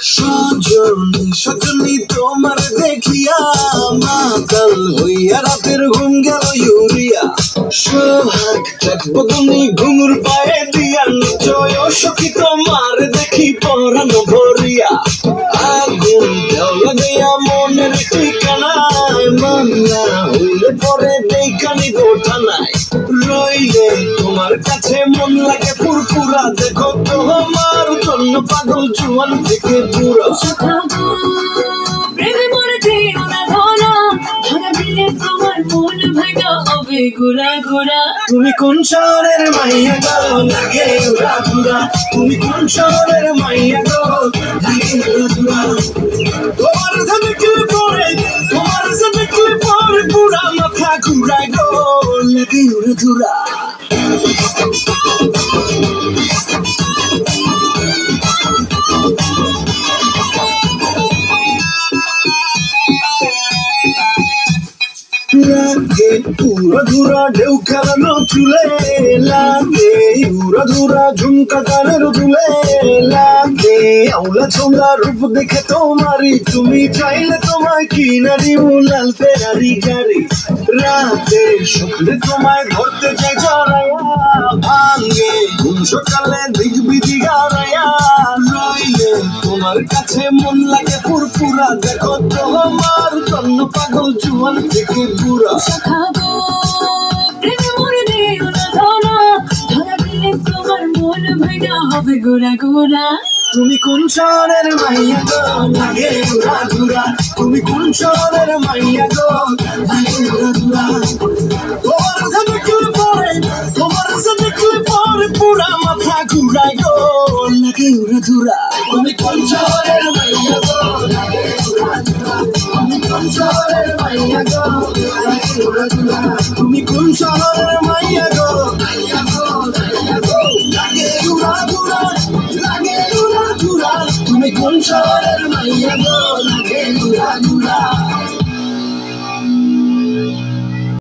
সজনী সজনী তোমার দেখিয়া মাতাল হইয়া রাতের ঘুম গেল ইউরিয়া সোহাগ চটপটনি ঘুঙুর পায়ে দিয়া নিচয় সখী তোমার দেখি পরানো ভরিয়া আগুন দেও লাগাইয়া মনের ঠিকানায় মামলা হইলে পরে দেখানি গোঠানায় রইলে তোমার কাছে মন লাগে ফুরফুরা দেখো তোমার জন্য পাগল জুয়ান থেকে পুরা প্রেমে মরে দিও না ধরা ধরা দিলে তোমার মন ভাঙা হবে ঘোরা ঘোরা তুমি কোন শহরের মাইয়া গো লাগে উড়া ঘুরা তুমি কোন শহরের মাইয়া গো লাগে উড়া ঘুরা তোমার সাথে কি পরে পুরা মাথা ঘুরায় গো লাগে উড়া ঘুরা লাগে উড়া ধুরা ঢেউ খেলানো চুলে লাগে উড়া ধুরা ঝুমকা গানের দুলে লাগে আউলা ছোলা রূপ দেখে তোমারি তুমি চাইলে তোমায় কিনারি লাল ফেরারি গাড়ি রাতে শুকলে তোমায় ধরতে চাই জড়াইয়া ভাঙে ঘুম সকালে দিগবিদি গাড়াইয়া রইলে তোমার কাছে মন লাগে ফুরফুরা দেখো তোমার জন্য পাগল জুয়ান থেকে পুরা খাবো প্রেমে মরে দিও না ধরা ধরা দিলে তোমার মন ভাঙা হবে ঘোরা ঘোরা তুমি কোন শহরের মাইয়া গো লাগে উড়া ঘুরা তুমি কোন শহরের মাইয়া গো লাগে উড়া ঘুরা তোমার সাথে কি পরে পুরা মাথা ঘুরায় গো লাগে উড়া ঘুরা তুমি কোন শহরের মাইয়া গো লাগে উড়া ঘুরা তুমি কোন শহরের মাইয়া গো লাগে উড়া ঘুরা তুমি কোন শহরের মাইয়া গো লাগে উড়া ঘুরা লাগে উড়া ঘুরা তুমি কোন শহরের মাইয়া গো লাগে উড়া ঘুরা